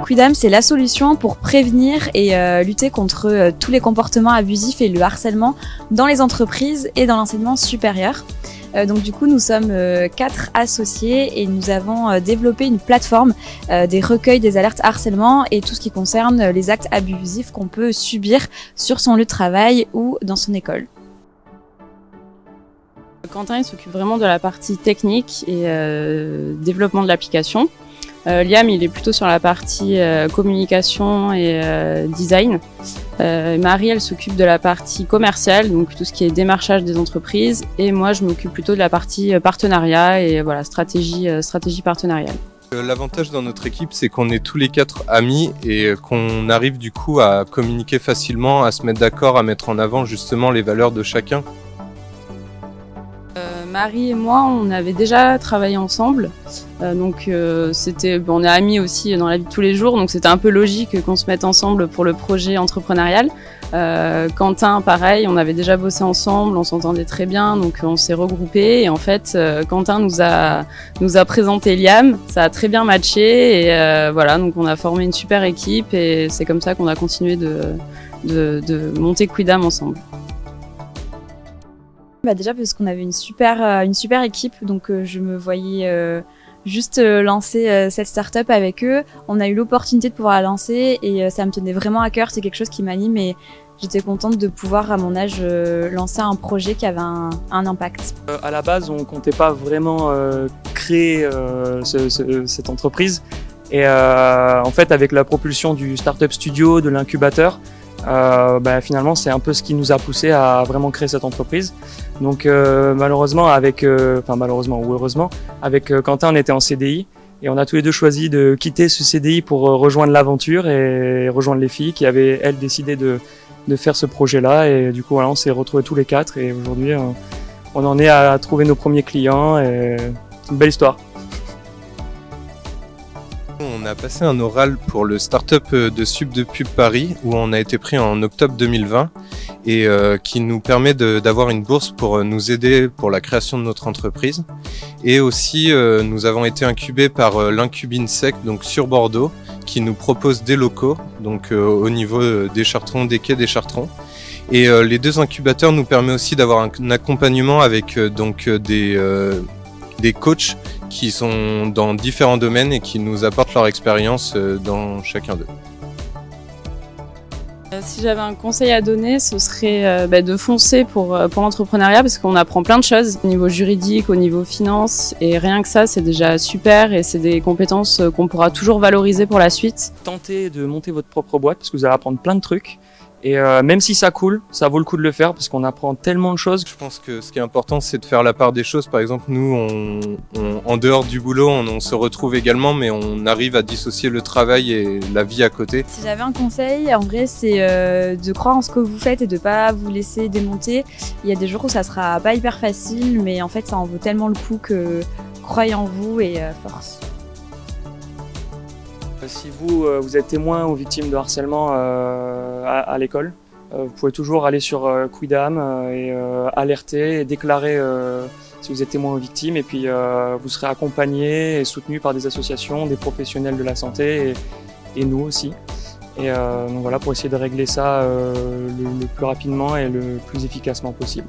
Quidam, c'est la solution pour prévenir et lutter contre tous les comportements abusifs et le harcèlement dans les entreprises et dans l'enseignement supérieur. Donc du coup, nous sommes 4 associés et nous avons développé une plateforme des recueils des alertes harcèlement et tout ce qui concerne les actes abusifs qu'on peut subir sur son lieu de travail ou dans son école. Quentin, il s'occupe vraiment de la partie technique et développement de l'application. Liam, il est plutôt sur la partie communication et design. Marie, elle s'occupe de la partie commerciale, donc tout ce qui est démarchage des entreprises. Et moi, je m'occupe plutôt de la partie partenariat et voilà, stratégie partenariale. L'avantage dans notre équipe, c'est qu'on est tous les 4 amis et qu'on arrive du coup à communiquer facilement, à se mettre d'accord, à mettre en avant justement les valeurs de chacun. Marie et moi, on avait déjà travaillé ensemble, donc on est amis aussi dans la vie de tous les jours, donc c'était un peu logique qu'on se mette ensemble pour le projet entrepreneurial. Quentin, pareil, on avait déjà bossé ensemble, on s'entendait très bien, donc on s'est regroupés et en fait, Quentin nous a présenté Liam, ça a très bien matché et voilà, donc on a formé une super équipe et c'est comme ça qu'on a continué de monter Quidam ensemble. Déjà parce qu'on avait une super équipe, donc je me voyais juste lancer cette start-up avec eux. On a eu l'opportunité de pouvoir la lancer et ça me tenait vraiment à cœur, c'est quelque chose qui m'anime et j'étais contente de pouvoir à mon âge lancer un projet qui avait un impact. À la base, on comptait pas vraiment créer cette entreprise et en fait avec la propulsion du Startup Studio, de l'incubateur, finalement c'est un peu ce qui nous a poussé à vraiment créer cette entreprise. Donc malheureusement ou heureusement, avec Quentin on était en CDI et on a tous les deux choisi de quitter ce CDI pour rejoindre l'aventure et rejoindre les filles qui avaient elles décidé de faire ce projet-là et du coup voilà, on s'est retrouvés tous les 4 et aujourd'hui on en est à trouver nos premiers clients et c'est une belle histoire. On a passé un oral pour le Startup de Sub de Pub Paris où on a été pris en octobre 2020 et qui nous permet d'avoir une bourse pour nous aider pour la création de notre entreprise. Et aussi nous avons été incubés par l'Incubinsec donc sur Bordeaux qui nous propose des locaux donc au niveau des Chartrons, des quais des Chartrons. Et les 2 incubateurs nous permettent aussi d'avoir un accompagnement avec des coachs qui sont dans différents domaines et qui nous apportent leur expérience dans chacun d'eux. Si j'avais un conseil à donner, ce serait de foncer pour l'entrepreneuriat parce qu'on apprend plein de choses au niveau juridique, au niveau finance et rien que ça c'est déjà super et c'est des compétences qu'on pourra toujours valoriser pour la suite. Tentez de monter votre propre boîte parce que vous allez apprendre plein de trucs. Et même si ça coule, ça vaut le coup de le faire parce qu'on apprend tellement de choses. Je pense que ce qui est important, c'est de faire la part des choses. Par exemple, nous, en dehors du boulot, on se retrouve également, mais on arrive à dissocier le travail et la vie à côté. Si j'avais un conseil, en vrai, c'est de croire en ce que vous faites et de pas vous laisser démonter. Il y a des jours où ça sera pas hyper facile, mais en fait, ça en vaut tellement le coup que croyez en vous et force. Si vous êtes témoin ou victime de harcèlement à l'école, vous pouvez toujours aller sur Quidam et alerter et déclarer si vous êtes témoin ou victime et puis vous serez accompagné et soutenu par des associations, des professionnels de la santé et nous aussi. Et donc voilà, pour essayer de régler ça le plus rapidement et le plus efficacement possible.